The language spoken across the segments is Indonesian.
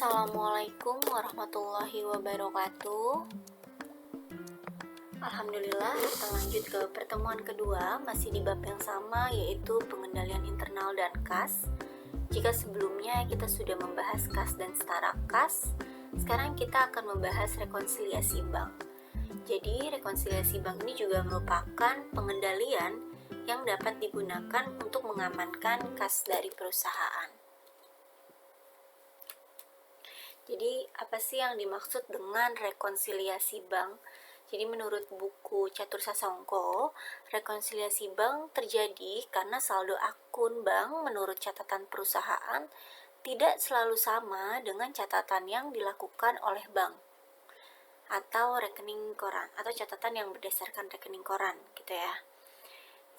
Assalamualaikum warahmatullahi wabarakatuh. Alhamdulillah, kita lanjut ke pertemuan kedua, masih di bab yang sama, yaitu pengendalian internal dan kas. Jika sebelumnya kita sudah membahas kas dan setara kas, sekarang kita akan membahas rekonsiliasi bank. Jadi, rekonsiliasi bank ini juga merupakan pengendalian yang dapat digunakan untuk mengamankan kas dari perusahaan. Jadi, apa sih yang dimaksud dengan rekonsiliasi bank? Jadi, menurut buku Catur Sasongko, rekonsiliasi bank terjadi karena saldo akun bank menurut catatan perusahaan tidak selalu sama dengan catatan yang dilakukan oleh bank atau rekening koran atau catatan yang berdasarkan rekening koran gitu ya.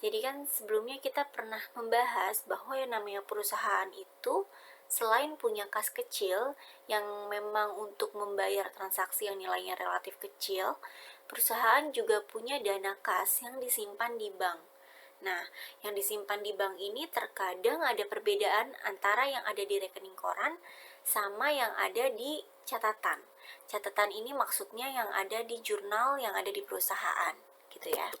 Jadi kan sebelumnya kita pernah membahas bahwa yang namanya perusahaan itu selain punya kas kecil yang memang untuk membayar transaksi yang nilainya relatif kecil, perusahaan juga punya dana kas yang disimpan di bank. Nah, yang disimpan di bank ini terkadang ada perbedaan antara yang ada di rekening koran sama yang ada di catatan. Catatan ini maksudnya yang ada di jurnal yang ada di perusahaan, gitu ya.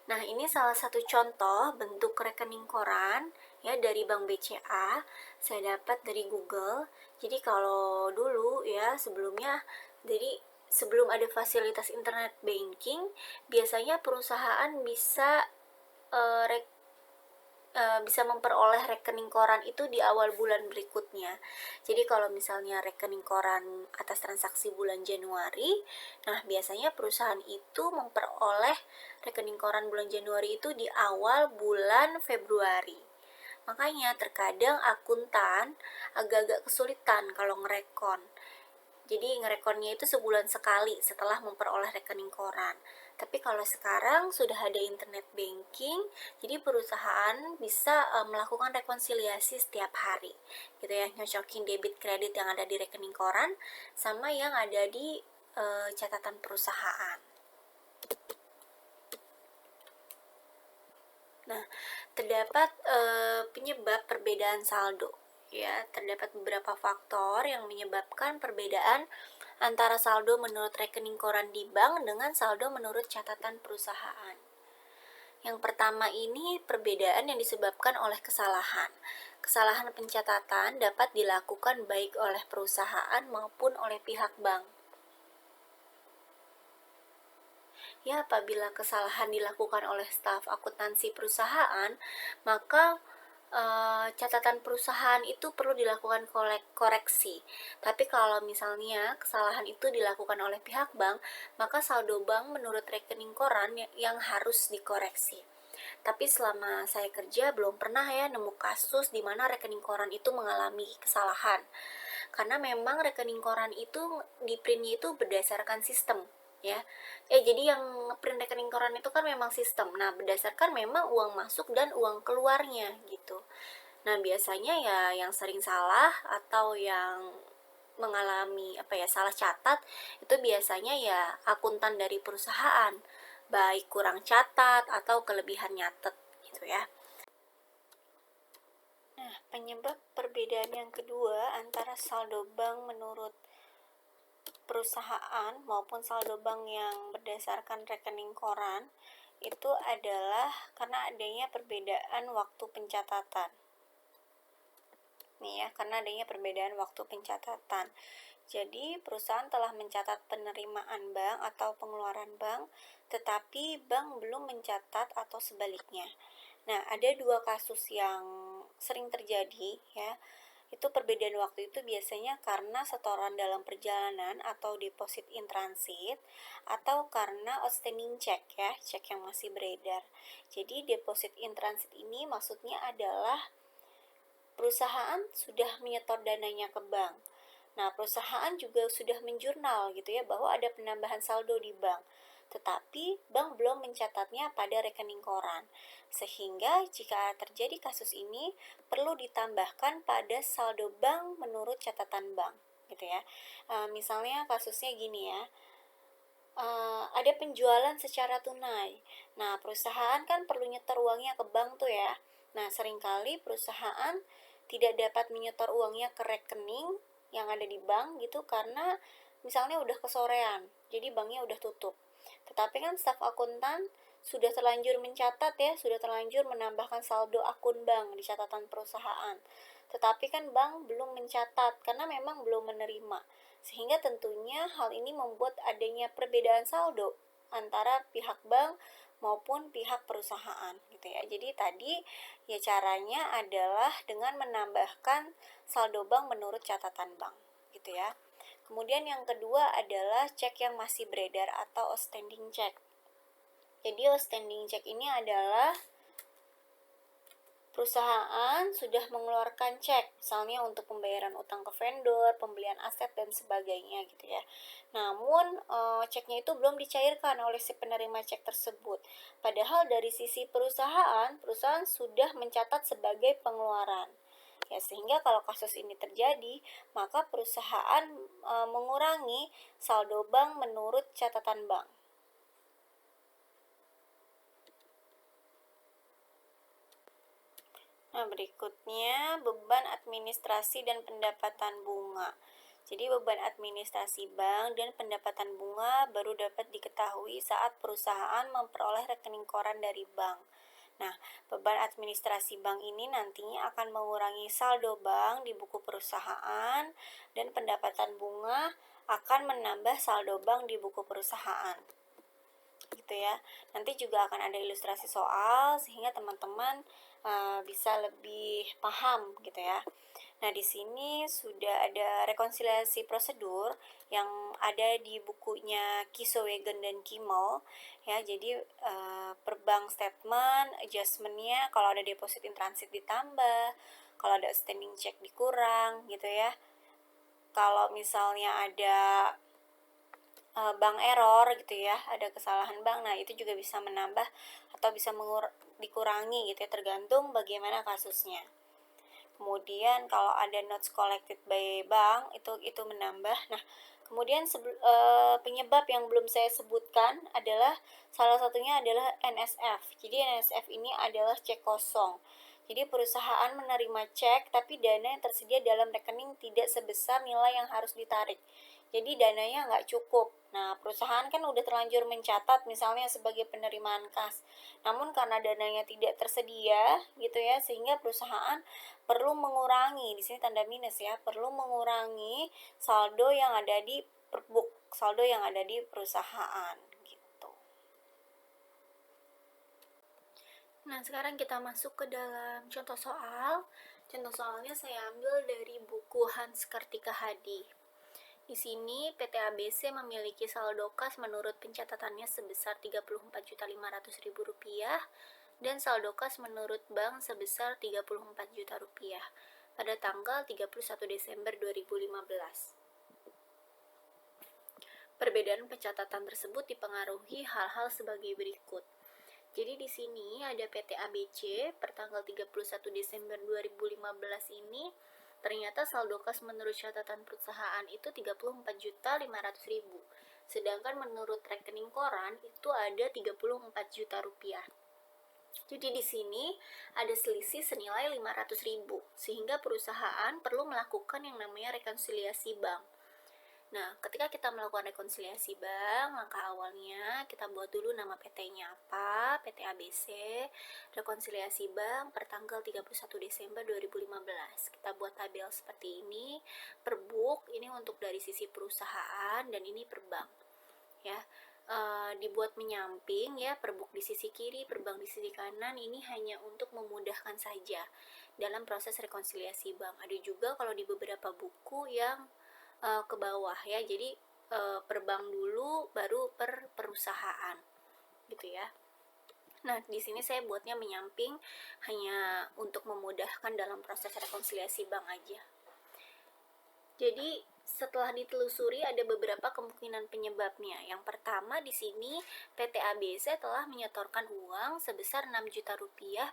Nah, ini salah satu contoh bentuk rekening koran ya dari Bank BCA. Saya dapat dari Google. Jadi kalau dulu ya sebelumnya, jadi sebelum ada fasilitas internet banking, biasanya perusahaan bisa bisa memperoleh rekening koran itu di awal bulan berikutnya. Jadi kalau misalnya rekening koran atas transaksi bulan Januari, nah biasanya perusahaan itu memperoleh rekening koran bulan Januari itu di awal bulan Februari. Makanya terkadang akuntan agak-agak kesulitan kalau ngerekon. Jadi ngerekonnya itu sebulan sekali setelah memperoleh rekening koran. Tapi kalau sekarang sudah ada internet banking, jadi perusahaan bisa melakukan rekonsiliasi setiap hari. Gitu ya, nyocokin debit kredit yang ada di rekening koran sama yang ada di catatan perusahaan. Nah, terdapat penyebab perbedaan saldo. Ya, terdapat beberapa faktor yang menyebabkan perbedaan antara saldo menurut rekening koran di bank dengan saldo menurut catatan perusahaan. Yang pertama ini perbedaan yang disebabkan oleh kesalahan. Kesalahan pencatatan dapat dilakukan baik oleh perusahaan maupun oleh pihak bank. Ya, apabila kesalahan dilakukan oleh staf akuntansi perusahaan, maka catatan perusahaan itu perlu dilakukan koreksi. Tapi kalau misalnya kesalahan itu dilakukan oleh pihak bank, maka saldo bank menurut rekening koran yang harus dikoreksi. Tapi selama saya kerja belum pernah ya nemu kasus di mana rekening koran itu mengalami kesalahan. Karena memang rekening koran itu di printnya itu berdasarkan sistem ya. Jadi yang print rekening koran itu kan memang sistem. Nah, berdasarkan memang uang masuk dan uang keluarnya gitu. Nah, biasanya ya yang sering salah atau yang mengalami salah catat itu biasanya ya akuntan dari perusahaan, baik kurang catat atau kelebihan nyatet gitu ya. Nah, penyebab perbedaan yang kedua antara saldo bank menurut perusahaan maupun saldo bank yang berdasarkan rekening koran itu adalah karena adanya perbedaan waktu pencatatan. Nih ya, karena adanya perbedaan waktu pencatatan. Jadi, perusahaan telah mencatat penerimaan bank atau pengeluaran bank, tetapi bank belum mencatat atau sebaliknya. Nah, ada dua kasus yang sering terjadi ya. Itu perbedaan waktu itu biasanya karena setoran dalam perjalanan atau deposit in transit atau karena outstanding check ya, cek yang masih beredar. Jadi deposit in transit ini maksudnya adalah perusahaan sudah menyetor dananya ke bank. Nah, perusahaan juga sudah menjurnal gitu ya bahwa ada penambahan saldo di bank. Tetapi bank belum mencatatnya pada rekening koran. Sehingga jika terjadi kasus ini perlu ditambahkan pada saldo bank menurut catatan bank gitu ya. Misalnya kasusnya gini ya. Ada penjualan secara tunai. Nah, perusahaan kan perlu nyetor uangnya ke bank tuh ya. Nah, seringkali perusahaan tidak dapat menyetor uangnya ke rekening yang ada di bank gitu karena misalnya udah kesorean, jadi banknya udah tutup. Tetapi kan staf akuntan sudah terlanjur mencatat ya, sudah terlanjur menambahkan saldo akun bank di catatan perusahaan. Tetapi kan bank belum mencatat karena memang belum menerima. Sehingga tentunya hal ini membuat adanya perbedaan saldo antara pihak bank maupun pihak perusahaan gitu ya. Jadi tadi ya caranya adalah dengan menambahkan saldo bank menurut catatan bank gitu ya. Kemudian yang kedua adalah cek yang masih beredar atau outstanding check. Jadi outstanding check ini adalah perusahaan sudah mengeluarkan cek, misalnya untuk pembayaran utang ke vendor, pembelian aset, dan sebagainya gitu ya. Namun, ceknya itu belum dicairkan oleh si penerima cek tersebut. Padahal dari sisi perusahaan, perusahaan sudah mencatat sebagai pengeluaran. Ya, sehingga kalau kasus ini terjadi, maka perusahaan mengurangi saldo bank menurut catatan bank. Nah, berikutnya beban administrasi dan pendapatan bunga. Jadi beban administrasi bank dan pendapatan bunga baru dapat diketahui saat perusahaan memperoleh rekening koran dari bank. Nah, beban administrasi bank ini nantinya akan mengurangi saldo bank di buku perusahaan dan pendapatan bunga akan menambah saldo bank di buku perusahaan. Gitu ya. Nanti juga akan ada ilustrasi soal sehingga teman-teman bisa lebih paham gitu ya. Nah, di sini sudah ada rekonsiliasi prosedur yang ada di bukunya Kisowagen dan Kimmel ya. Jadi per bank statement adjustment-nya kalau ada deposit in transit ditambah, kalau ada outstanding check dikurang gitu ya. Kalau misalnya ada bank error gitu ya, ada kesalahan bank, nah itu juga bisa menambah atau bisa dikurangi gitu ya, tergantung bagaimana kasusnya. Kemudian kalau ada notes collected by bank itu menambah. Nah, kemudian penyebab yang belum saya sebutkan adalah salah satunya adalah NSF. Jadi NSF ini adalah cek kosong. Jadi perusahaan menerima cek tapi dana yang tersedia dalam rekening tidak sebesar nilai yang harus ditarik. Jadi dananya nggak cukup. Nah, perusahaan kan udah terlanjur mencatat misalnya sebagai penerimaan kas. Namun karena dananya tidak tersedia gitu ya, sehingga perusahaan perlu mengurangi, di sini tanda minus ya, perlu mengurangi saldo yang ada di perbuk, saldo yang ada di perusahaan gitu. Nah, sekarang kita masuk ke dalam contoh soal. Contoh soalnya saya ambil dari buku Hans Kartika Hadi. Di sini PT ABC memiliki saldo kas menurut pencatatannya sebesar Rp34.500.000 dan saldo kas menurut bank sebesar Rp34 juta pada tanggal 31 Desember 2015. Perbedaan pencatatan tersebut dipengaruhi hal-hal sebagai berikut. Jadi di sini ada PT ABC pertanggal 31 Desember 2015 ini ternyata saldo kas menurut catatan perusahaan itu Rp34.500.000. Sedangkan menurut rekening koran itu ada Rp34 juta. Jadi di sini ada selisih senilai 500.000 sehingga perusahaan perlu melakukan yang namanya rekonsiliasi bank. Nah, ketika kita melakukan rekonsiliasi bank, langkah awalnya kita buat dulu nama PT-nya apa, PT ABC, rekonsiliasi bank per tanggal 31 Desember 2015. Kita buat tabel seperti ini, per book, ini untuk dari sisi perusahaan, dan ini per bank. Ya, dibuat menyamping ya, per book di sisi kiri, per bank di sisi kanan, ini hanya untuk memudahkan saja dalam proses rekonsiliasi bank. Ada juga kalau di beberapa buku yang ke bawah ya, jadi per bank dulu baru per perusahaan gitu ya. Nah, di sini saya buatnya menyamping hanya untuk memudahkan dalam proses rekonsiliasi bank aja. Jadi setelah ditelusuri ada beberapa kemungkinan penyebabnya. Yang pertama di sini PT ABC telah menyetorkan uang sebesar Rp6 juta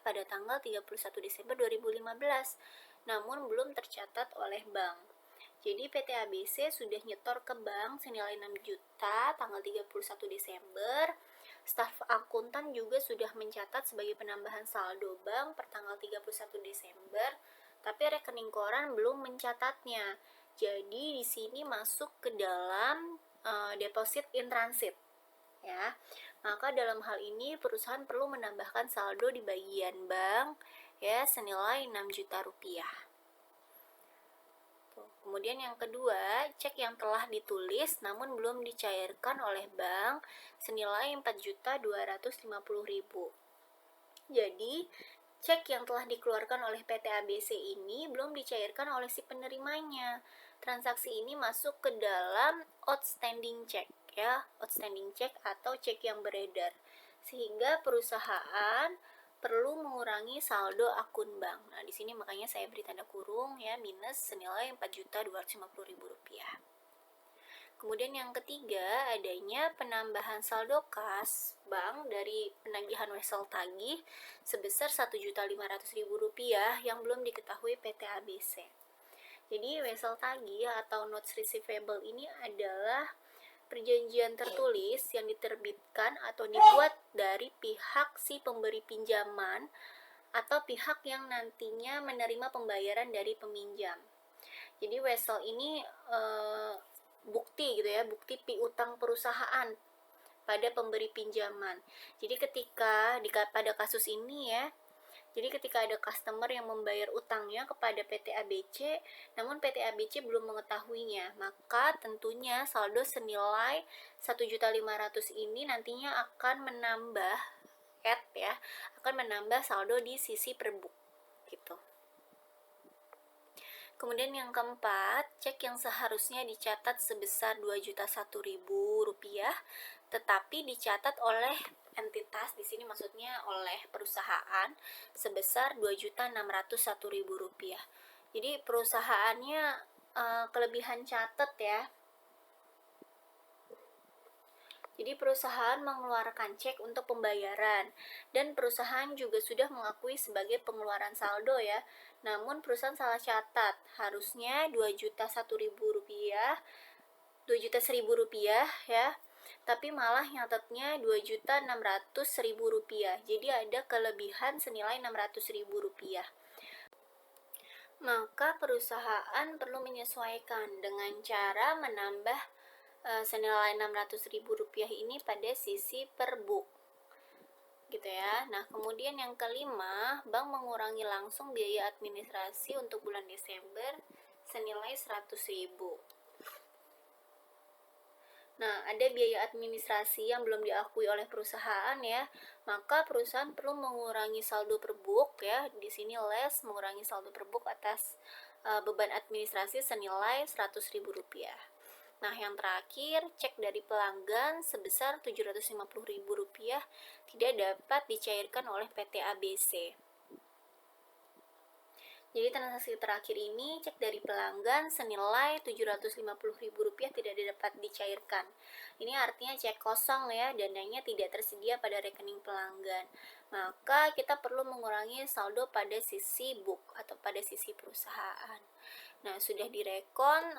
pada tanggal 31 Desember 2015, namun belum tercatat oleh bank. Jadi PT ABC sudah nyetor ke bank senilai 6 juta tanggal 31 Desember. Staf akuntan juga sudah mencatat sebagai penambahan saldo bank per tanggal 31 Desember, tapi rekening koran belum mencatatnya. Jadi di sini masuk ke dalam deposit in transit, ya. Maka dalam hal ini perusahaan perlu menambahkan saldo di bagian bank, ya, senilai 6 juta rupiah. Kemudian yang kedua, cek yang telah ditulis namun belum dicairkan oleh bank senilai 4.250.000. Jadi, cek yang telah dikeluarkan oleh PT ABC ini belum dicairkan oleh si penerimanya. Transaksi ini masuk ke dalam outstanding check, ya, outstanding check atau cek yang beredar. Sehingga perusahaan perlu mengurangi saldo akun bank. Nah, di sini makanya saya beri tanda kurung, ya, minus senilai 4.250.000 rupiah. Kemudian yang ketiga, adanya penambahan saldo kas bank dari penagihan wesel tagih sebesar 1.500.000 rupiah yang belum diketahui PT ABC. Jadi wesel tagih atau notes receivable ini adalah perjanjian tertulis yang diterbitkan atau dibuat dari pihak si pemberi pinjaman atau pihak yang nantinya menerima pembayaran dari peminjam. Jadi wesel ini bukti gitu ya, bukti piutang perusahaan pada pemberi pinjaman. Jadi pada kasus ini ya, jadi ketika ada customer yang membayar utangnya kepada PT ABC, namun PT ABC belum mengetahuinya, maka tentunya saldo senilai 1.500.000 ini nantinya akan menambah akan menambah saldo di sisi perbuk gitu. Kemudian yang keempat, cek yang seharusnya dicatat sebesar 2.001.000 rupiah, tetapi dicatat oleh entitas, di sini maksudnya oleh perusahaan, sebesar 2.601.000 rupiah. Jadi perusahaannya kelebihan catat ya. Jadi perusahaan mengeluarkan cek untuk pembayaran dan perusahaan juga sudah mengakui sebagai pengeluaran saldo ya. Namun perusahaan salah catat, harusnya 2.001.000 rupiah, 2.001.000 rupiah ya. Tapi malah nyatetnya 2.600.000 rupiah. Jadi ada kelebihan senilai 600.000 rupiah. Maka perusahaan perlu menyesuaikan dengan cara menambah senilai 600.000 rupiah ini pada sisi perbuk gitu ya. Nah, kemudian yang kelima, bank mengurangi langsung biaya administrasi untuk bulan Desember senilai 100.000. Nah, ada biaya administrasi yang belum diakui oleh perusahaan ya, maka perusahaan perlu mengurangi saldo perbuk ya. Di sini less mengurangi saldo perbuk atas beban administrasi senilai 100.000 rupiah. Nah, yang terakhir, cek dari pelanggan sebesar 750.000 rupiah tidak dapat dicairkan oleh PT ABC. Jadi transaksi terakhir ini, cek dari pelanggan senilai 750.000 rupiah tidak dapat dicairkan. Ini artinya cek kosong ya, dananya tidak tersedia pada rekening pelanggan. Maka kita perlu mengurangi saldo pada sisi book atau pada sisi perusahaan. Nah, sudah direkon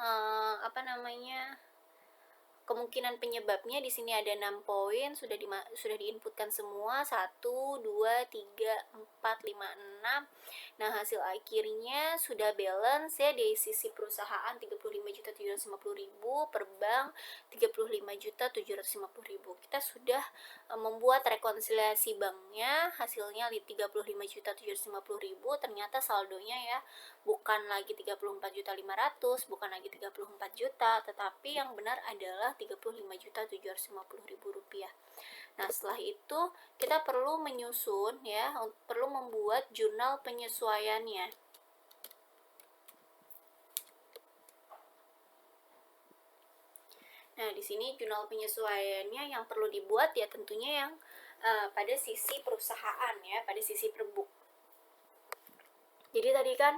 kemungkinan penyebabnya di sini ada 6 poin, sudah diinputkan semua 1 2 3 4 5 6. Nah, hasil akhirnya sudah balance ya, dari sisi perusahaan 35.750.000 per bank 35.750.000. Kita sudah membuat rekonsiliasi banknya, hasilnya 35.750.000, ternyata saldonya ya bukan lagi 34.500.000, bukan lagi 34 juta, tetapi yang benar adalah 35.750.000 rupiah. Nah, setelah itu kita perlu menyusun ya, perlu membuat jurnal penyesuaiannya. Nah, di sini jurnal penyesuaiannya yang perlu dibuat ya tentunya yang pada sisi perusahaan ya, pada sisi perbuk. Jadi tadi kan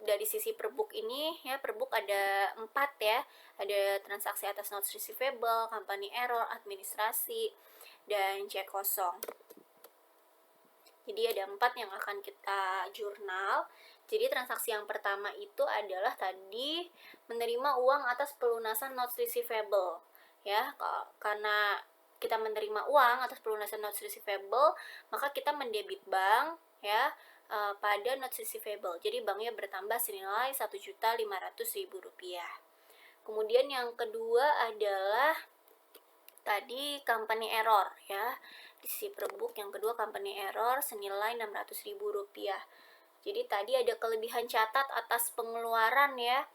dari sisi perbuk ini ya, perbuk ada 4 ya, ada transaksi atas notes receivable, company error, administrasi, dan cek kosong. Jadi ada 4 yang akan kita jurnal. Jadi transaksi yang pertama itu adalah tadi menerima uang atas pelunasan notes receivable ya. Karena kita menerima uang atas pelunasan notes receivable, maka kita mendebit bank ya pada notes receivable. Jadi banknya bertambah senilai Rp1.500.000. Kemudian yang kedua adalah tadi company error ya. Di sisi per-book yang kedua company error senilai Rp600.000. Jadi tadi ada kelebihan catat atas pengeluaran ya.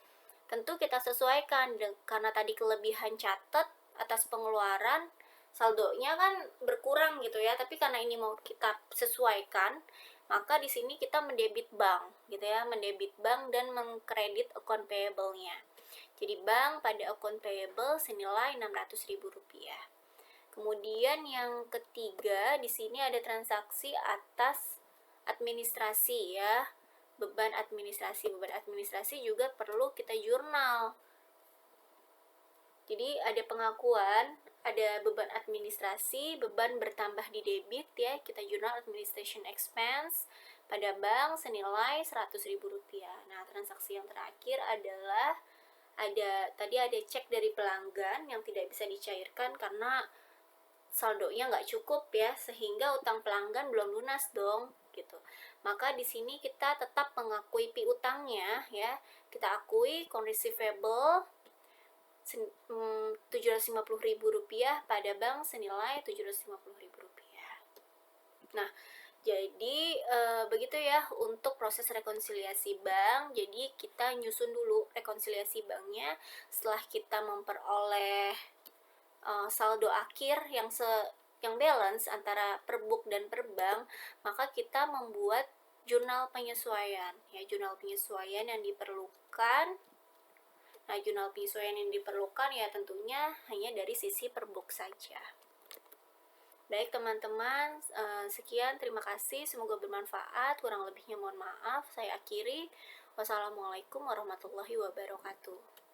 Tentu kita sesuaikan karena tadi kelebihan catat atas pengeluaran, saldonya kan berkurang gitu ya, tapi karena ini mau kita sesuaikan, maka di sini kita mendebit bank gitu ya, mendebit bank dan mengkredit account payable-nya. Jadi bank pada account payable senilai Rp600.000. Kemudian yang ketiga, di sini ada transaksi atas administrasi ya. Beban administrasi juga perlu kita jurnal. Jadi ada pengakuan, ada beban administrasi, beban bertambah di debit ya, kita jurnal administration expense pada bank senilai Rp100.000. Nah, transaksi yang terakhir adalah tadi ada cek dari pelanggan yang tidak bisa dicairkan karena saldonya nggak cukup ya, sehingga utang pelanggan belum lunas dong gitu. Maka di sini kita tetap mengakui piutangnya ya. Kita akui account receivable Rp750.000 pada bank senilai Rp750.000. Nah, jadi begitu ya untuk proses rekonsiliasi bank. Jadi kita nyusun dulu rekonsiliasi banknya setelah kita memperoleh saldo akhir yang balance antara per book dan per bank, maka kita membuat jurnal penyesuaian ya, jurnal penyesuaian yang diperlukan. Nah, jurnal penyesuaian yang diperlukan ya tentunya hanya dari sisi per book saja. Baik teman-teman, sekian, terima kasih, semoga bermanfaat, kurang lebihnya mohon maaf, saya akhiri. Wassalamualaikum warahmatullahi wabarakatuh.